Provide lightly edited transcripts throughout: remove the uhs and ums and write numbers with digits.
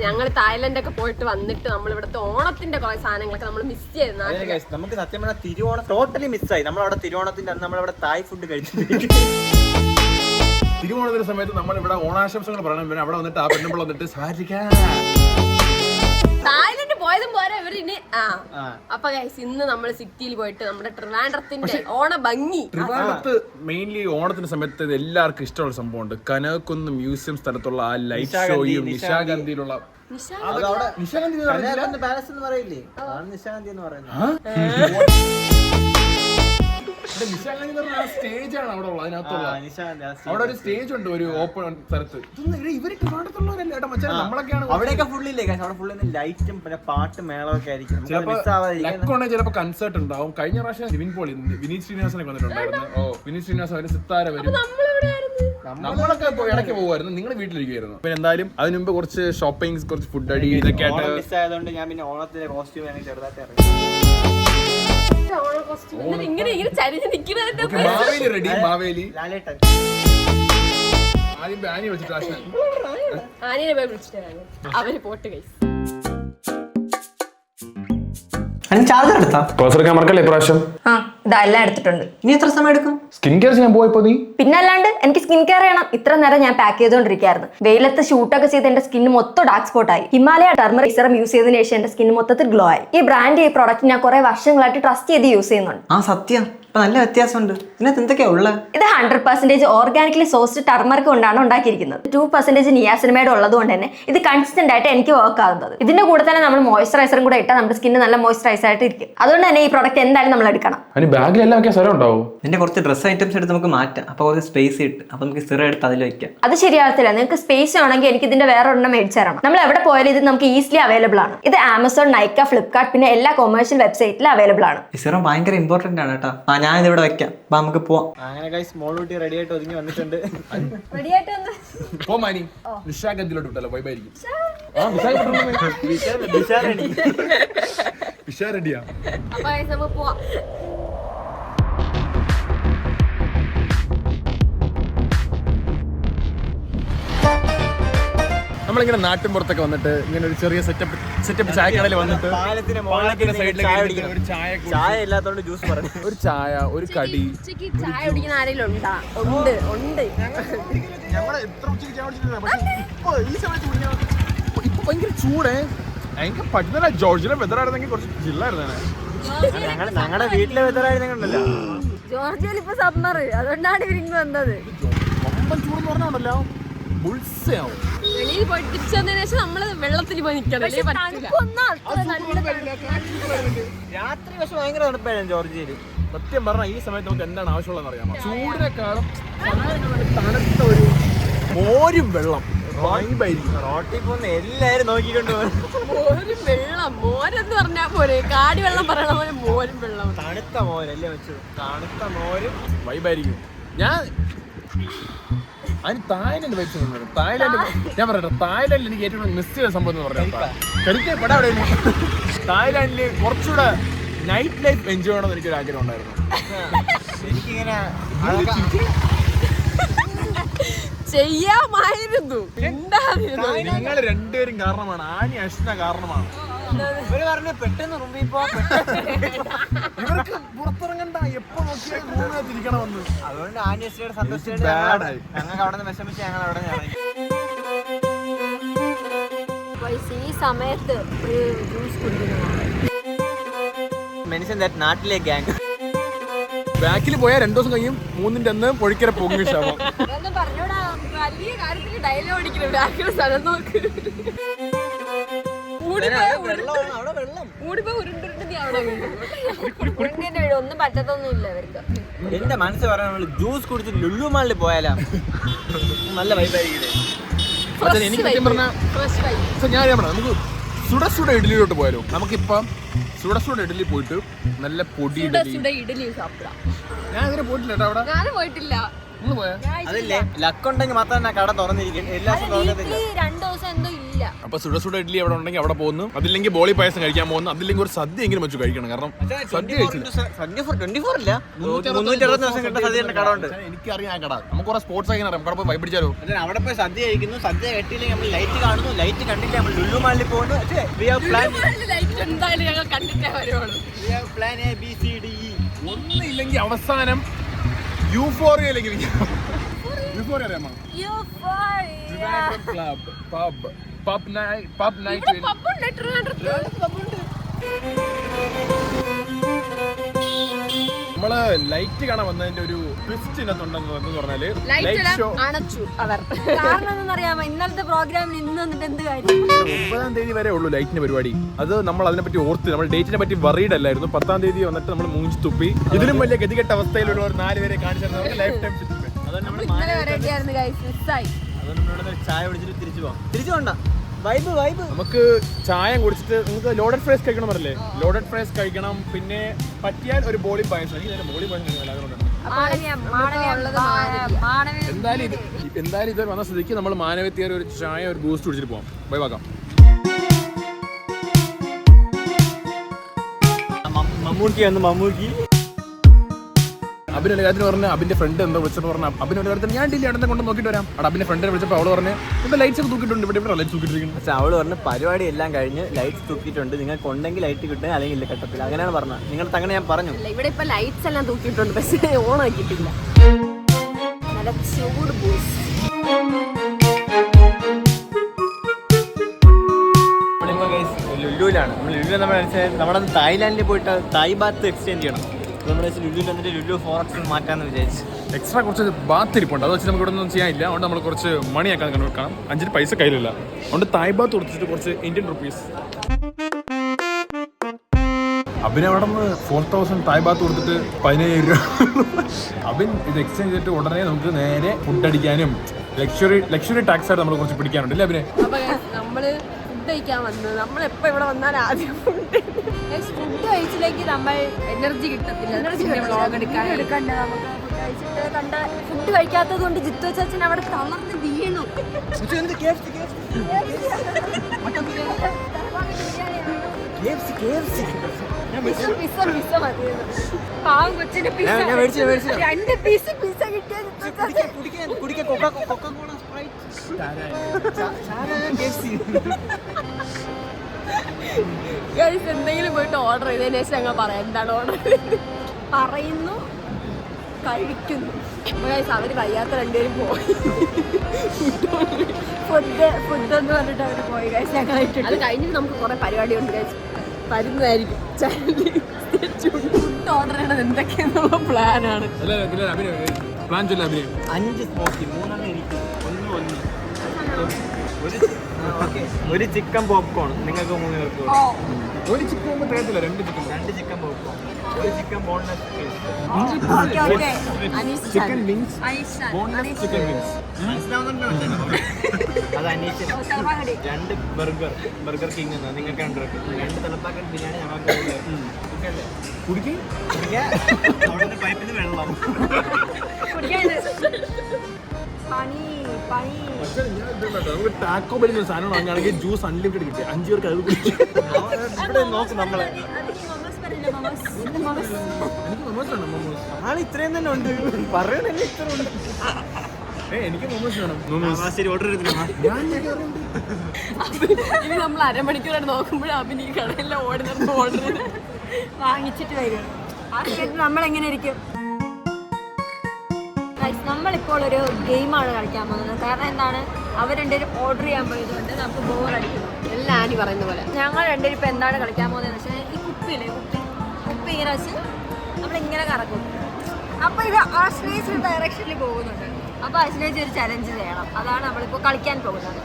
ഞങ്ങൾ തായ്ലൻഡ് ഒക്കെ പോയിട്ട് വന്നിട്ട് നമ്മൾ ഇവിടുത്തെ ഓണത്തിന്റെ കുറെ സാധനങ്ങളൊക്കെ നമ്മൾ മിസ് ചെയ്തു. നമുക്ക് സത്യം പറഞ്ഞാൽ തിരുവോണം ടോട്ടലി മിസ്സായി. നമ്മളവിടെ തിരുവോണത്തിന്റെ അന്ന് നമ്മളവിടെ തായ് ഫുഡ് കഴിച്ചിട്ട് തിരുവോണത്തിന്റെ സമയത്ത് നമ്മളിവിടെ ഓണാശംസകൾ പറയണം. പിന്നെ അവിടെ വന്നിട്ട് ആ പെണ്ണുമ്പോൾ വന്നിട്ട് സാരിക്കാ തായ്ലൻഡ് പോയതും പോരാ ഇവരിന്. അപ്പൊ ഇന്ന് നമ്മൾ സിറ്റിയിൽ പോയിട്ട് നമ്മുടെ ട്രിവാൻഡ്രത്തിന്റെ ഓണ ഭംഗി. ട്രിവാൻഡ്രത്ത് മെയിൻലി ഓണത്തിന്റെ സമയത്ത് എല്ലാവർക്കും ഇഷ്ടമുള്ള സംഭവമുണ്ട്. കനകക്കുന്ന് മ്യൂസിയം സ്ഥലത്തുള്ള ആ ലൈറ്റ് ഷോയും നിശാഗന്ധിയിലുള്ള നിശാഗന്ധി പാലസ് എന്ന് പറയില്ലേ, നിശാഗന്ധി എന്ന് പറയുന്നത്. സ്റ്റേജ് ആണ് അവിടെ ഉള്ളത്. അതിനകത്തുള്ള അവിടെ ഒരു സ്റ്റേജ് ഉണ്ട്, ഒരു ഓപ്പൺ സ്ഥലത്ത്. ഇവര് ട്രിവാൻഡ്രത്തുള്ളവരല്ലേ നമ്മളൊക്കെയാണ്. അവിടെയൊക്കെ ഫുള്ളില്ലേ, അവിടെ ഫുള്ള് ലൈറ്റും പിന്നെ പാട്ടും മേളമൊക്കെ ആയിരിക്കും. ചിലപ്പോ കൺസേർട്ട് ഉണ്ടാവും. കഴിഞ്ഞ പ്രാവശ്യം വിനീത് ശ്രീനിവാസനൊക്കെ വന്നിട്ടുണ്ടായിരുന്നു. വിനീത് ശ്രീനിവാസൻ വരും, സിത്താര വരും. നമ്മളൊക്കെ ഇടയ്ക്ക് പോകുമായിരുന്നു. നിങ്ങൾ വീട്ടിലിരിക്കുമായിരുന്നു. പിന്നെ എന്തായാലും അതിന് മുമ്പ് കുറച്ച് ഷോപ്പിംഗ്, കുറച്ച് ഫുഡ് അടി ഇതൊക്കെ ആയിട്ട് മിസ് ആയതുകൊണ്ട് ഞാൻ പിന്നെ ഓണത്തിന്റെ കോസ്റ്റ്യൂം ചെറുതായിട്ട് ഇറങ്ങി. മാവേലി റെഡി. മാവേലി ആദ്യം ആനി വിളിച്ചിട്ട് ആനിയെ പോയി വിളിച്ചിട്ട് അവര് പോട്ട് കൈസ്. ചാർജർ എടുത്താ ക്യാമറക്കല്ലേ ഇപ്രാവശ്യം? ഇതെല്ലാം എടുത്തിട്ടുണ്ട്. ഇനി എത്ര സമയം എടുക്കും? സ്കിൻ കെയർ ചെയ്യാൻ പോയപ്പോ നീ പിന്നല്ലാണ്ട് എനിക്ക് സ്കിൻ കെയർ ചെയ്യണം. ഇത്ര നേരം ഞാൻ പാക്ക് ചെയ്തോണ്ടിരിക്കായിരുന്നു. വെയിലത്ത് ഷൂട്ടൊക്കെ ചെയ്ത് എന്റെ സ്കിൻ മൊത്തം ഡാർക്ക് സ്പോട്ട് ആയി. ഹിമാലയ ടർമറിക് സിറം യൂസ് ചെയ്തതിനു ശേഷം എന്റെ സ്കിൻ മൊത്തത്തിൽ ഗ്ലോ ആയി. ഈ ബ്രാൻഡ്, ഈ പ്രോഡക്റ്റ് ഞാൻ കുറെ വർഷങ്ങളായിട്ട് ട്രസ്റ്റ് ചെയ്ത് യൂസ് ചെയ്യുന്നുണ്ട്. സത്യം നല്ല വ്യത്യാസമുണ്ട്. ഇതിനകത്ത് എന്തൊക്കെയാ ഉള്ളത്? ഇത് 100% ഓർഗാനിക്കലി സോഴ്സ്ഡ് ടർമറിക് കൊണ്ടാണ് ഉണ്ടാക്കിയിരിക്കുന്നത്. 2% നിയാസിനമൈഡ് ഉള്ളത് കൊണ്ട് തന്നെ ഇത് കൺസിസ്റ്റന്റ് ആയിട്ട് എനിക്ക് വർക്ക് ആകുന്നത്. ഇതിന്റെ കൂടെ തന്നെ നമ്മൾ മോയ്സ്ചറൈസറും കൂടെ ഇട്ടാൽ നമ്മുടെ സ്കിൻ നല്ല മോയ്സ്ചറൈസ് ആയിട്ട് ഇരിക്കും. അതുകൊണ്ട് തന്നെ ഈ പ്രോഡക്റ്റ് എന്തായാലും നമ്മൾ എടുക്കണം. എന്റെ കുറച്ച് ഡ്രസ് ഐറ്റംസ് എടുത്ത് നമുക്ക് മാറ്റാം. അപ്പൊ കുറച്ച് സ്പേസ് കിട്ടും. അപ്പൊ നമുക്ക് സിറ എടുത്ത് അതിൽ വെക്കാം. അത് ശരിയാകത്തില്ല. നിങ്ങൾക്ക് സ്പേസ് ആണെങ്കിൽ എനിക്ക് ഇതിന്റെ വേറെ ഒരെണ്ണം മേടിച്ചു തരണം. നമ്മൾ എവിടെ പോയാലും ഇത് നമുക്ക് ഈസിലി അവൈലബിൾ ആണ്. ഇത് ആമസോൺ, നൈക്ക, ഫ്ലിപ്കാർട്ട് പിന്നെ എല്ലാ കൊമേഴ്ഷ്യൽ വെബ്സൈറ്റിലും അവൈലബിൾ ആണ്. ഈ സിറം ഭയങ്കര ഇമ്പോർട്ടന്റ് ആണ് കേട്ടോ. ഞാൻ ഇത് ഇവിടെ വെക്കാം. അപ്പൊ നമുക്ക് പോവാം. അങ്ങനെ ഗൈസ് സ്മോൾ കുട്ടി റെഡി ആയിട്ട് ഒതുങ്ങി വന്നിട്ടുണ്ട്. നിശാഗന്ധിയിലോട്ട് വിട്ടല്ലോ. ബൈ ബൈ ആയിരിക്കും. നമ്മളിങ്ങനെ നാട്ടിൻപുറത്തൊക്കെ വന്നിട്ട് ഇങ്ങനെ ഒരു ചെറിയ സെറ്റപ്പ് ചായക്കടയിൽ വന്നിട്ട് ചായ ഇല്ലാത്തോണ്ട് ജ്യൂസ് പറഞ്ഞു. ഒരു ചായ, ഒരു കടി. ചായ കുടിക്കുന്ന ആരെങ്കിലും ഉണ്ടാ? ഉണ്ട്. ഇപ്പൊ ഭയങ്കര ചൂടേ. എനിക്ക് പറ്റുന്നില്ല. ജോർജിലെ വെതറായിരുന്നെങ്കിൽ കുറച്ച് ജില്ലായിരുന്നേ. ഞങ്ങളുടെ വീട്ടിലെ വെതറായിരുന്നെങ്കിലല്ലോ. ജോർജിയയിൽ ഇപ്പൊ സമ്മർ, അതുകൊണ്ടാണ് ഇവരിങ്ങ് വന്നത്. ചൂടെന്ന് പറഞ്ഞോണ്ടല്ലോ ബുൾസയാവും. വെളിയിൽ പോയി തിരിച്ചു വന്നതിന് ശേഷം നമ്മള് വെള്ളത്തിൽ പോയി നിൽക്കണം. രാത്രി പക്ഷെ ഭയങ്കര തണുപ്പായിരുന്നു ജോർജിയയില്. സത്യം പറഞ്ഞാൽ ഈ സമയത്ത് നമുക്ക് എന്താണ് ആവശ്യമുള്ളതെന്ന് അറിയാമോ? ചൂടിനെക്കാളും തണുത്ത ഒരു മോരും വെള്ളം. റോട്ടിൽ പോകുന്ന എല്ലാരും നോക്കിക്കൊണ്ട് മോരും വെള്ളം. മോരെന്ന് പറഞ്ഞാൽ പോലെ കാടി വെള്ളം പറയണ പോലെ മോരും വെള്ളം. തണുത്ത മോരല്ലേ വെച്ചു. തണുത്ത മോരും വൈബായിരിക്കും. ഞാൻ അതിന് തായ്ലൻഡ് വെച്ച് തായ്ലൻഡ് ഞാൻ പറയട്ടെ, തായ്ലൻഡിൽ എനിക്ക് ഏറ്റവും മിസ് ചെയ്ത സംഭവം എന്ന് പറഞ്ഞാൽ തായ്ലാൻഡില് കുറച്ചുകൂടെ നൈറ്റ് ലൈഫ് എൻജോയ് ചെയ്യണമെന്ന് എനിക്കൊരു ആഗ്രഹം ഉണ്ടായിരുന്നു. എനിക്കിങ്ങനെ ചെയ്യാമായിരുന്നു. നിങ്ങൾ രണ്ടുപേരും കാരണമാണ്. ആനി അശ്ന കാരണമാണ്. ഇവര് പറഞ്ഞു പെട്ടെന്ന് റൂമിൽ പോ. ഇവർക്ക് പുറത്തിറങ്ങണ്ട, എപ്പോ നോക്കിയാൽ റൂമിനകത്തിരിക്കണമെന്ന്. അതുകൊണ്ട് ആനിയുടെ സന്തോഷിച്ചിട്ട് ഞങ്ങൾക്ക് അവിടെ നിന്ന് വിഷമിച്ച് ഞങ്ങൾ അവിടെ നിന്ന് ഈ സമയത്ത് ജ്യൂസ് കുടിക്കുന്നു. നാട്ടിലെ ഗ്യാങ് ബാക്കിൽ പോയാൽ 2 ദിവസം കഴിയും. 3ന്റെ അന്ന് പൊഴിക്കര പൊങ്ങി ശവം. പറഞ്ഞോടാ, വലിയ കാര്യത്തിൽ ഡയലോഗ് അടിക്കണം. ബാക്കിലെ സ്ഥലം നോക്ക്. ഒന്നും പറ്റത്തൊന്നുമില്ല ഇവർക്ക്. എന്റെ മനസ്സ് പറയാൻ ജ്യൂസ് കുടിച്ച് ലുലു മാളിൽ പോയാലാ നല്ല വൈബായിരിക്കും. എനിക്ക് സത്യം പറഞ്ഞാൽ നമുക്ക് സുട ഇഡ്ഡലിയിലോട്ട് പോയാലോ? നമുക്കിപ്പം സുട ഇഡ്ഡലി പോയിട്ട് നല്ല പൊടി ഇഡലി സാപ്പിടാം. ഞാൻ അങ്ങനെ പോയിട്ടില്ല കേട്ടോ. അവിടെ ഞാനും പോയിട്ടില്ല. അതില്ലേ ലക്കുണ്ടെങ്കിൽ മാത്രം കട തുറന്നിരിക്കും. എല്ലാ ദിവസവും 2 ദിവസം എന്തോ ഇല്ല. അപ്പൊ സുഡ സുഡ ഇഡ്ഡലി അവിടെ ഉണ്ടെങ്കിൽ അവിടെ പോകുന്നു, അതില്ലെങ്കിൽ ബോളി പായസം കഴിക്കാൻ പോകുന്നു, അതില്ലെങ്കിൽ ഒരു സദ്യ എങ്കിലും വെച്ച് കഴിക്കണം. കാരണം സദ്യ എനിക്കറിയാം കട, നമുക്ക് കുറെ സ്പോർട്സ് കഴിക്കാൻ അറിയാം, അവിടെ പോയി വൈബ് പിടിച്ചാലോ. അവിടെ പോയി സദ്യ കഴിക്കുന്നു, സദ്യ കെട്ടിയില്ലെങ്കിൽ നമ്മൾ ലൈറ്റ് കാണുന്നു, ലൈറ്റ് കണ്ടില്ല നമ്മൾ ലുലു മാളിൽ പോകുന്നു. ഒന്നില്ലെങ്കിൽ അവസാനം യൂഫോറിയയിലേക്ക് അറിയാമോ? Pub night. നമ്മള് ലൈറ്റ് കാണാൻ വന്നതിന്റെ ഒരു ട്വിസ്റ്റ് ഇതിനകത്തുണ്ടെന്ന് പറഞ്ഞാല് ലൈറ്റ് ഷോ അണച്ചു അവർ. കാരണം അറിയാമോ, ഇന്നലത്തെ പ്രോഗ്രാമിൽ ഇന്ന് വന്നിട്ട് എന്ത് കാര്യം? 9-ാം തീയതി വരെ ഉള്ളൂ ലൈറ്റിന്റെ പരിപാടി. അത് നമ്മൾ അതിനെപ്പറ്റി ഓർത്ത് നമ്മൾ ഡേറ്റിനെ പറ്റി വറീഡ് അല്ലായിരുന്നു. 10-ാം തീയതി വന്നിട്ട് നമ്മൾ മൂഞ്ചി തുപ്പി ഇതിലും വലിയ ഗതികെട്ട അവസ്ഥയിലുള്ള ഒരു 4 പേരെ കാണിച്ചു ലൈഫ് ടൈം. ചായ കുടിച്ചിട്ട് തിരിച്ചു പോണ്ട. നമുക്ക് ചായ കുടിച്ചിട്ട് നിങ്ങൾക്ക് ലോഡഡ് ഫ്രൈസ് കഴിക്കണം പറഞ്ഞല്ലേ, ലോഡഡ് ഫ്രൈസ് കഴിക്കണം. പിന്നെ പറ്റിയാൽ ഒരു ബോളി പായസം. ബോളി പായസം എന്തായാലും ഇതൊരു വന്ന സ്ഥിതിക്ക് നമ്മൾ മാനവത്തിയ ഒരു ചായ ഒരു ബൂസ്റ്റ് കുടിച്ചിട്ട് പോകാം. ബൈ വാക്കാം. മമ്മൂക്കി അബിന്റെ കാര്യത്തിന് പറഞ്ഞ അബിന്റെ ഫ്രണ്ട് എന്തോ വിളിച്ചിട്ട് പറഞ്ഞ അബിന്റെ കാര്യത്തിൽ ഞാൻ ഡില്ലി അടുത്ത കൊണ്ട് നോക്കിയിട്ട് വരാം. അവിടെ അബിന്റെ ഫ്രണ്ടിനെ വിളിച്ചപ്പോൾ അവള് പറഞ്ഞ് ഇവിടെ ലൈറ്റ്സ് ഒക്കെ തൂക്കിയിട്ടുണ്ട്, ഇവിടെ ലൈറ്റ്സ് തൂക്കിയിട്ടിരിക്കുന്നു. പക്ഷെ അവള് പറഞ്ഞ പരിപാടി എല്ലാം കഴിഞ്ഞ് ലൈറ്റ്സ് തൂക്കിയിട്ടുണ്ട്, നിങ്ങൾക്ക് ഉണ്ടെങ്കിൽ ലൈറ്റ് കിട്ടുക, അല്ലെങ്കിൽ ഇല്ല കട്ടത്തില്ല. അങ്ങനെയാണ് പറഞ്ഞത്. നിങ്ങൾക്ക് അങ്ങനെ ഞാൻ പറഞ്ഞു. ഇവിടെ ഇപ്പൊ ലൈറ്റ്സ് എല്ലാം തൂക്കിയിട്ടുണ്ട്, പക്ഷേ ഓൺ ആക്കിയിട്ടില്ല. നല്ല ചൂട് ബൂസ്റ്റ്. ലുലുവിലാണ് നമ്മൾ. ലുലു നമ്മുടെ തായ്ലാൻഡിൽ പോയിട്ട് തായ് ബാത്ത് എക്സ്ചേഞ്ച് ചെയ്യണം. നമ്മൾ ലുലു വന്നിട്ട് ലുലു ഫോറക്സ് മാറ്റാന്ന് വിചാരിച്ചു. എക്സ്ട്രാ കുറച്ച് ബാത്ത് ഇരിപ്പുണ്ട്, അത് വെച്ച് നമുക്ക് ഇവിടെ ഒന്നും ചെയ്യാനില്ല. അതുകൊണ്ട് നമ്മൾ കുറച്ച് മണിയാക്കാൻ കാണാം. 5 പൈസ കയ്യിലില്ല, അതുകൊണ്ട് തായ് ബാത്ത് കൊടുത്തിട്ട് കുറച്ച് ഇന്ത്യൻ റുപ്പീസ്. അബിന് അവിടെ നിന്ന് 4000 തായ് ബാത്ത് കൊടുത്തിട്ട് 17,000 രൂപ. അബിൻ ഇത് എക്സ്ചേഞ്ച് ചെയ്തിട്ട് ഉടനെ നമുക്ക് നേരെ ഫുഡ് അടിക്കാനും ലക്ഷറി ടാക്സ് ആയിട്ട് നമ്മൾ കുറച്ച് പിടിക്കാനുണ്ട് അല്ലേ അബിനെ? നമ്മള് ഫുഡ് കഴിക്കാൻ വന്നത്, നമ്മളെപ്പോ ഇവിടെ വന്നാൽ ആദ്യം ഫുഡ് കഴിച്ചില്ലെങ്കിൽ നമ്മൾ എനർജി കിട്ടത്തില്ല. വ്ളോഗ് എടുക്കണ്ടേ നമുക്ക്. ഫുഡ് കഴിക്കാത്തത് കൊണ്ട് ജിത്തു ചാച്ചൻ അവിടെ തളർന്ന് വീണു. പാവം കൊച്ചിന് പിസ്സ 2 പീസ് പിസ്സ കിട്ടിയത്. എന്തെങ്കിലും പോയിട്ട് ഓർഡർ ചെയ്തതിനു ശേഷം ഞങ്ങൾ പറയാം എന്താണ് ഓർഡർ പറയുന്നു, കഴിക്കുന്നു. അവര് കഴിയാത്ത 2 പേരും പോയി. ഫുഡ് എന്ന് പറഞ്ഞിട്ട് അവര് പോയി. അത് കഴിഞ്ഞിട്ട് നമുക്ക് കുറെ പരിപാടി ഉണ്ട് തരുന്നതായിരിക്കും. ഫുഡ് ഓർഡർ ചെയ്യണത് എന്തൊക്കെയാന്നുള്ള പ്ലാനാണ്. 5 സ്മോക്കി, 3 എനിക്ക്, 1 ഒരു ചിക്കൻ പോപ്കോൺ നിങ്ങൾക്ക് 3 പേർക്ക്. ഒരു ചിക്കൻ ഒന്നും തികത്തില്ല, 2 chicken popcorn, 1 chicken boneless chicken wings, boneless chicken wings. അത് അനീഷൻ. 2 ബർഗർ കിങ് എന്നാ നിങ്ങൾക്ക് 2 തലപ്പാക്കൻ ബിരിയാണി ഞങ്ങൾക്ക് അവിടെ പൈപ്പിന് വെള്ളം. ടാക്കോ ബെല്ലിന് സാധനം വാങ്ങുകയാണെങ്കിൽ ജ്യൂസ് അൺലിമിറ്റഡ് കിട്ടി. 5 പേർക്ക് അത് കുടിക്കും. ഇവിടെ നോക്കും നമ്മളെ. എനിക്ക് മൊമോസ് വേണം. മൊമോസ് ആൾ ഇത്രയും തന്നെ ഉണ്ട്, പറയണല്ലേ ഇത്ര ഉണ്ട്. എനിക്ക് മൊമോസ് വേണം. ശരി, ഓർഡർ ചെയ്തില്ല. ഇനി നമ്മൾ അരമണിക്കൂറായിട്ട് നോക്കുമ്പോഴേ അഭിനീ കടയെല്ലാം ഓടുന്നത് ഓർഡർ വാങ്ങിച്ചിട്ട് വരിക. ആ സമയത്ത് നമ്മളെങ്ങനെ ഇരിക്കും? നമ്മളിപ്പോൾ ഒരു ഗെയിമാണ് കളിക്കാൻ പോകുന്നത്. കാരണം എന്താണ്, അവർ 2 പേരും ഓർഡർ ചെയ്യാൻ പോയതുകൊണ്ട് നമുക്ക് ബോറടിക്കുന്നു. എല്ലാം ആനി പറയുന്ന പോലെ. ഞങ്ങൾ 2 പേരും ഇപ്പം എന്താണ് കളിക്കാൻ പോകുന്നതെന്ന് വെച്ചാൽ ഈ കുപ്പിയില്ലേ, കുപ്പി ഇങ്ങനെ വെച്ച് നമ്മളിങ്ങനെ കറക്കും. അപ്പോൾ ഇത് ആശ്രയിച്ച് ഡയറക്ഷനിൽ പോകുന്നുണ്ട്. അപ്പോൾ ആശ്രയിച്ച് ഒരു ചലഞ്ച് ചെയ്യണം. അതാണ് നമ്മളിപ്പോൾ കളിക്കാൻ പോകുന്നത്.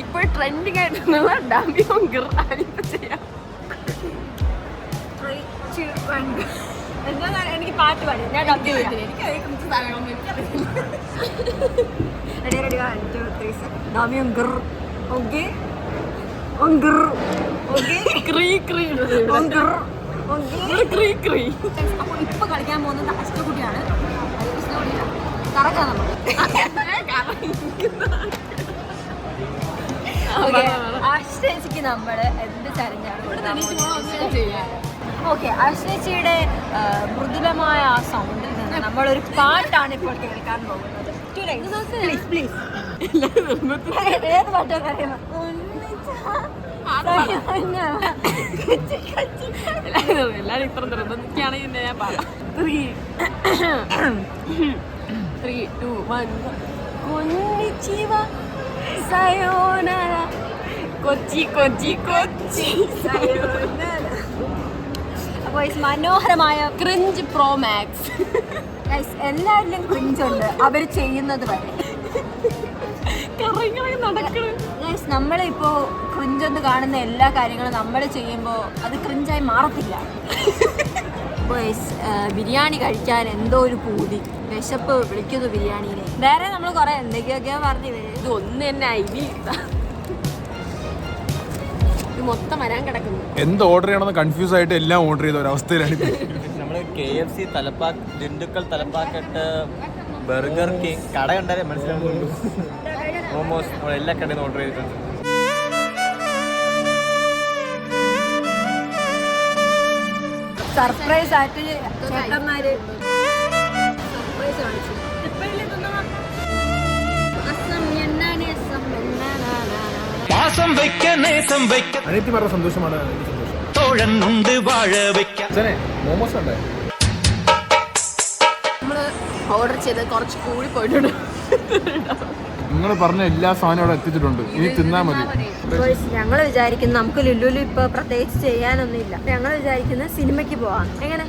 ഇപ്പോൾ ട്രെൻഡിങ് ആയിട്ടുള്ള ഡാമിയും ഗിറാനിപ്പോ ചെയ്യാം. എനിക്ക് പാട്ട് പാടി ഞാൻ എനിക്ക് കുറച്ച് സാധനങ്ങളൊന്നും എനിക്കറിയില്ല. റെഡി 1 2 3 ഡാമിയും ഗിർ. ഓക്കെ അപ്പോൾ ഇപ്പൊ കളിക്കാൻ പോകുന്നത് അഷ്ടകുട്ടിയാണ്. കറക്കാം നമ്മൾ. അഷ്ടേച്ചിക്ക് നമ്മള് എന്ത് ചലഞ്ചാണ് ഓക്കെ. അഷ്ടേച്ചിയുടെ മൃദുലമായ ആ സൗണ്ടിൽ നിന്ന് നമ്മളൊരു പാട്ടാണ് ഇപ്പോൾ കേൾക്കാൻ പോകുന്നത്. പ്ലീസ് ഏത് പാട്ടാണ് അറിയാമോ? എല്ലാരും ഇത്ര നിർബന്ധിക്കുകയാണെങ്കിൽ ഞാൻ പാടാം. 3, 2, 1 കൊന്നിച്ചിവ സയോനര കൊച്ചി കൊച്ചി കൊച്ചി സയോനര. അപ്പോൾ മനോഹരമായ ക്രിഞ്ച് പ്രോ മാക്സ്. എല്ലാവരിലും ക്രിഞ്ചുണ്ട് അവർ ചെയ്യുന്നത് വരെ. നമ്മളിപ്പോ ക്രിഞ്ചെന്ന് കാണുന്ന എല്ലാ കാര്യങ്ങളും നമ്മൾ ചെയ്യുമ്പോൾ അത് ക്രിഞ്ചായി മാറത്തില്ല. ബിരിയാണി കഴിക്കാൻ എന്തോ ഒരു പൂതി, വിശപ്പ് വിളിക്കുന്നു ബിരിയാണീനെ. വേറെ നമ്മൾ കുറെ എന്തൊക്കെയൊക്കെയോ പറഞ്ഞു. ഇത് ഒന്ന് തന്നെ ഐഡി ഇത് മൊത്തം വരാൻ കിടക്കുന്നു. എന്ത് ഓർഡർ ചെയ്യണമെന്ന് കൺഫ്യൂസ് ആയിട്ട് എല്ലാം ഓർഡർ ചെയ്ത ഒരവസ്ഥയിലാണ്. നമ്മള് KFC തലപ്പാക്ക്, ദിണ്ടുക്കൽ തലപ്പാക്കട്ട്, ബർഗർ കിങ് കട കണ്ടാലേ മനസ്സിലാവുന്നുള്ളൂ. ഓൾമോസ്റ്റ് നമ്മൾ എല്ലാ കടയിൽ നിന്ന് ഓർഡർ ചെയ്തിട്ടുണ്ട്. സർപ്രൈസ് ആയിട്ട് ചേട്ടന്മാര് സർപ്രൈസ് കാണിച്ചു. അനിയത്തിമാരുടെ സന്തോഷമാണ് മോമോസ് ഉണ്ടേ. നമ്മള് ഓർഡർ ചെയ്ത് കുറച്ച് കൂടി പോയിട്ടുണ്ട്. നിങ്ങൾ പറഞ്ഞ എല്ലാ സാധനവും അവിടെ എത്തിച്ചിട്ടുണ്ട്. ഇനി തിന്നാ മതി. ഞങ്ങൾ വിചാരിക്കുന്നു നമുക്ക് ലുലുലു ഇപ്പൊ പ്രത്യേകിച്ച് ചെയ്യാനൊന്നുമില്ല. ഞങ്ങൾ വിചാരിക്കുന്നത് സിനിമയ്ക്ക് പോവാം. എങ്ങനെ?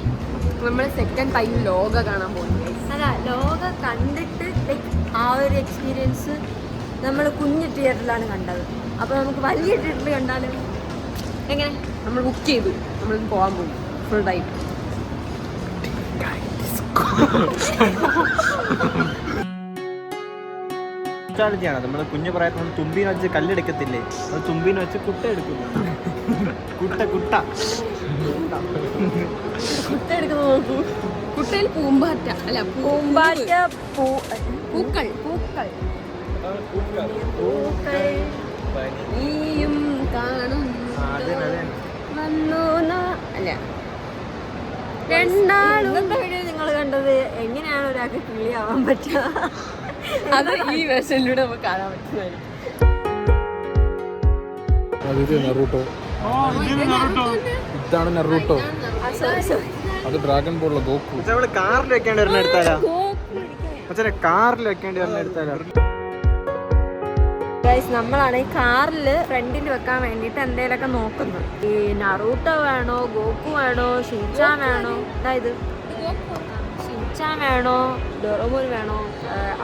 നമ്മൾ സെക്കൻഡ് ടൈം ലോക കാണാൻ പോകുന്നു. അല്ല, ലോക കണ്ടിട്ട് ആ ഒരു എക്സ്പീരിയൻസ് നമ്മൾ കുഞ്ഞു തിയേറ്ററിലാണ് കണ്ടത്. അപ്പോൾ നമുക്ക് വലിയ തിയേറ്ററിൽ കണ്ടാലും എങ്ങനെ? നമ്മൾ ബുക്ക് ചെയ്തു, നമ്മൾ പോകാൻ പോയി ഫുൾ ടൈം. ാണ് നമ്മൾ കുഞ്ഞു പ്രായത്തിൽ തുമ്പീനെ വെച്ച് കല്ലെടുക്കത്തില്ലേ, നമ്മൾ തുമ്പീനെ വെച്ച് കുട്ട എടുക്കുന്നു. കുട്ട കുട്ട കുട്ട എടുക്കുന്നത് നോക്കൂ. കുട്ടയിൽ പൂമ്പാറ്റ അല്ല പൂമ്പാറ്റ പൂക്കൾ പൂക്കൾ പൂക്കൾ നീയും കാണും വന്നു അല്ല രണ്ടാളും വീഡിയോ നിങ്ങൾ കണ്ടത്. എങ്ങനെയാണ് ഒരാൾക്ക് കിളിയാവാൻ പറ്റുക? അത് ഈ വേഷനിലൂടെ നമുക്ക് കാണാൻ പറ്റുന്നതായിരിക്കും. ഇതാണ് നറൂട്ടോ. അത് ഡ്രാഗൺ ബോളിലെ ഗോക്കു. നമ്മള് കാറിൽ വെക്കേണ്ടി വരണ എടുത്താലോ? കാറിൽ വെക്കേണ്ടി വരണ എടുത്താലോ? നമ്മളാണ് ഈ കാറിൽ ഫ്രണ്ടിൽ വെക്കാൻ വേണ്ടിയിട്ട് എന്തെങ്കിലുമൊക്കെ നോക്കുന്നത്. ഈ നറൂട്ടോ വേണോ, ഗോക്കു വേണോ, ഷിൻചാൻ വേണോ, അതായത് ഷിൻചാൻ വേണോ, ഡോറമോൻ വേണോ,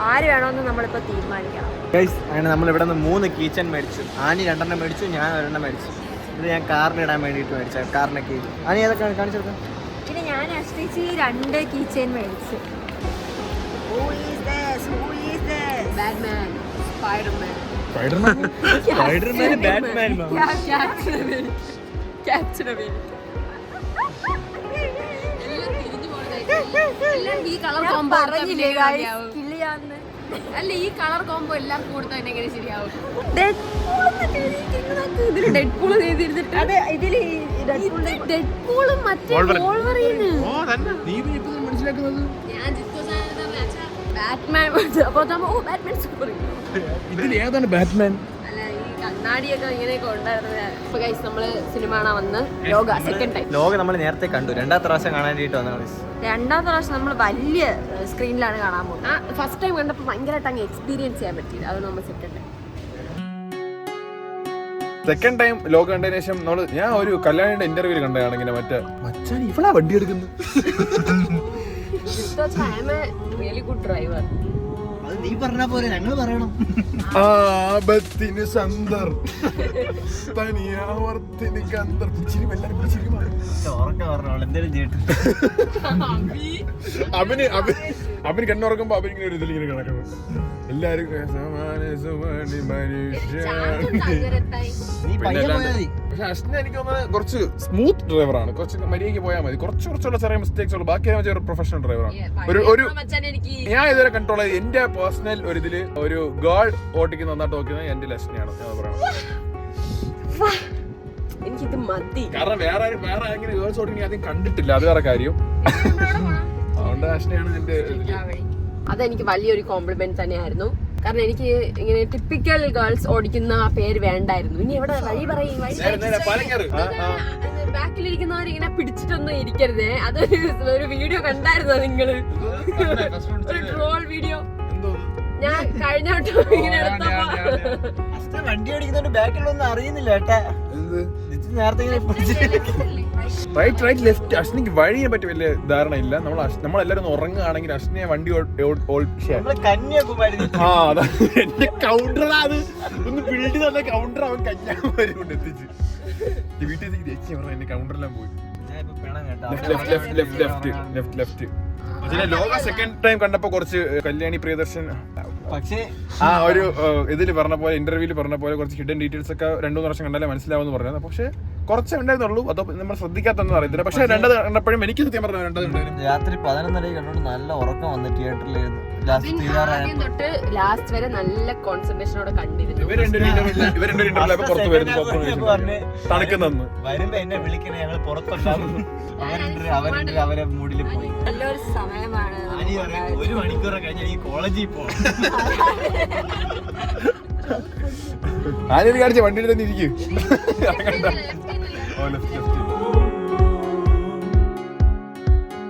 ആര് വേണോന്ന് നമ്മളിപ്പോൾ തീരുമാനിക്കണം. അങ്ങനെ നമ്മൾ ഇവിടെ നിന്ന് 3 കീച്ചൻ മേടിച്ചു. ആനി 2 മേടിച്ചു, ഞാൻ 1 മേടിച്ചു. ഇത് ഞാൻ കാറിലിടാൻ വേണ്ടിയിട്ട് മേടിച്ച കാറിനൊക്കെ. ആനി ഏതൊക്കെ കാണിച്ചെടുക്കാം? പിന്നെ ഞാൻ അഷ്ടിച്ച് 2 കീ ചെയിൻ മേടിച്ചു. Batman, Spiderman, Spiderman, Batman, captain ഈ കളർ കോംബോ പറഞ്ഞില്ലേ കിളിയാന്ന്? അല്ല ഈ കളർ കോംബോ എല്ലാം കൊടുത്താൽ എങ്ങനെ ശരിയാവും? ഡെഡ്പൂളും മറ്റേ മനസ്സിലാക്കുന്നത് ഞാൻ ബാറ്റ്മാൻ. അപ്പൊ ബാറ്റ്മാൻ സൂപ്പർ. ഇതിൽ ഏതാണ് ബാറ്റ്മാൻ? അല്ല ഈ കണ്ണാടിയൊക്കെ ഇങ്ങനെയൊക്കെ ഉണ്ടായിരുന്നത്. ഇപ്പൊ ഗൈസ് നമ്മള് സിനിമ കാണാൻ വന്ന് ലോക സെക്കൻഡ് ടൈം. ലോക നമ്മൾ നേരത്തെ കണ്ടു, 2ാമത്തെ പ്രാവശ്യം കാണാൻ വേണ്ടിയിട്ട് വന്നതാണ്. 2ാമത്തെ പ്രാവശ്യം നമ്മൾ വലിയ സ്ക്രീനിലാണ് കാണാൻ പോകുന്നത്. ഫസ്റ്റ് ടൈം കണ്ടപ്പോൾ ഭയങ്കരമായിട്ട് അങ്ങ് എക്സ്പീരിയൻസ് ചെയ്യാൻ പറ്റിയില്ല. അത് നമ്മൾ സെക്കൻഡ് ടൈം. സെക്കൻഡ് ടൈം ലോക കണ്ടതിന് ശേഷം ഞാൻ ഒരു കല്യാണിയുടെ ഇന്റർവ്യൂ കണ്ടതാണ്. ഇങ്ങനെ മച്ചാൻ ഇവളാ വണ്ടി എടുക്കുന്നത്. Really good driver. അത് നീ പറഞ്ഞ പോലെ ഞങ്ങൾ പറയണം. ആപത്തിന് സന്ദർ തനിയാവർത്തിന് കന്ദർ. പറഞ്ഞോളൂ എന്തേലും ചെയ്തിട്ട്. അവന് കണ്ണുറക്കുമ്പോ അവനിങ്ങനെ ഒരു ഇതിലിങ്ങനെ കിടക്കണം. എല്ലാരും നീ പയ്യെ പോയാ മതി. പക്ഷെ അശ്വിന് എനിക്ക് തോന്നുന്നത് കുറച്ച് സ്മൂത്ത് ഡ്രൈവറാണ്. കുറച്ച് മര്യാദയ്ക്ക് പോയാൽ മതി. കുറച്ചുള്ള ചെറിയ മിസ്റ്റേക്സ് ഉള്ളൂ. ബാക്കി ഒരു പ്രൊഫഷണൽ ഡ്രൈവറാണ്. ഒരു ഞാൻ ഇതുവരെ കൺട്രോൾ ചെയ്ത് എന്റെ പേഴ്സണൽ ഒരു ഇതില് ഒരു ഗേൾ ഓട്ടിക്കുന്ന നന്നായിട്ട് നോക്കുന്നത് എന്റെ ലക്ഷ്മിയാണ് ഞാൻ പറയുന്നത്. എനിക്കിത് മതി. കാരണം വേറെ എങ്ങനെ ഗേൾസ് ഓട്ടിക്കുന്ന ആദ്യം കണ്ടിട്ടില്ല, അത് വേറെ കാര്യം. അതുകൊണ്ട് അശ്വിനെയാണ് എന്റെ അതെനിക്ക് വലിയൊരു കോംപ്ലിമെന്റ് തന്നെയായിരുന്നു. കാരണം എനിക്ക് ഇങ്ങനെ ടിപ്പിക്കൽ ഗേൾസ് ഓടിക്കുന്ന ആ പേര് വേണ്ടായിരുന്നു. ഇനി എവിടെ വഴി പറയും, ബാക്കിലിരിക്കുന്നവരിങ്ങനെ പിടിച്ചിട്ടൊന്നും ഇരിക്കരുതേ. അതൊരു വീഡിയോ കണ്ടായിരുന്നോ നിങ്ങള്? ഒരു ട്രോൾ വീഡിയോ ഞാൻ കഴിഞ്ഞ വട്ടം ഇങ്ങനെ എടുത്തപ്പോ വണ്ടി ഓടിക്കുന്നോണ്ട് ബാക്കിലൊന്നും അറിയുന്നില്ല ഏട്ടാ. നേരത്തെ റൈറ്റ് ലെഫ്റ്റ്. അശ്വിനിക്ക് വഴിയെ പറ്റി വലിയ ധാരണ ഇല്ല. നമ്മളെല്ലാരും ഉറങ്ങുകയാണെങ്കിൽ അശ്വിനെ വണ്ടി കന്യാകുമാരി എന്റെ കൗണ്ടറാ അത്. ഒന്ന് ബിൽഡ് തന്നെ കൗണ്ടർ അവൻ കന്യാകുമാരി കൊണ്ട് എത്തിച്ച് വീട്ടിൽ ചേച്ചി പറഞ്ഞ എന്റെ കൗണ്ടറെല്ലാം പോയി. ലെഫ്റ്റ് ലോക സെക്കൻഡ് ടൈം കണ്ടപ്പോ കുറച്ച് കല്യാണി പ്രിയദർശൻ പക്ഷേ ആ ഒരു ഇതിൽ പറഞ്ഞ പോലെ ഇന്റർവ്യൂല് പറഞ്ഞ പോലെ കുറച്ച് ഹിഡൻ ഡീറ്റെയിൽസ് ഒക്കെ 2-3 വർഷം കണ്ടാലേ മനസ്സിലാവുമെന്ന് പറഞ്ഞത്. പക്ഷെ കുറച്ചേ ഉണ്ടായിരുന്നുള്ളൂ. അതോ നമ്മൾ ശ്രദ്ധിക്കാത്തൊന്നും അറിയത്തില്ല. പക്ഷെ രണ്ടത് കണ്ടപ്പോഴും എനിക്ക് സത്യം പറഞ്ഞ രണ്ടതുണ്ടായിരുന്നു. രാത്രി 11:30 കണ്ടോണ്ട് നല്ല ഉറക്കം വന്ന് തിയേറ്ററിലായിരുന്നു. തൊട്ട് ലാസ്റ്റ് വരെ നല്ല കോൺസെൻട്രേഷനോടെ കണ്ടിരുന്നു. ഇവർ പുറത്ത് വരുന്നു തണുക്കുന്നെന്ന് വരുമ്പോ എന്നെ വിളിക്കണേ, ഞങ്ങള് പുറത്തുണ്ടാവും. അവരെ മൂഡിൽ പോയി. നല്ലൊരു സമയമാണ്. 1 മണിക്കൂർ കഴിഞ്ഞാൽ ഈ കോളേജിൽ പോകണം. ആരെയും കാണിച്ച വണ്ടിയിൽ തന്നെ ഇരിക്കും.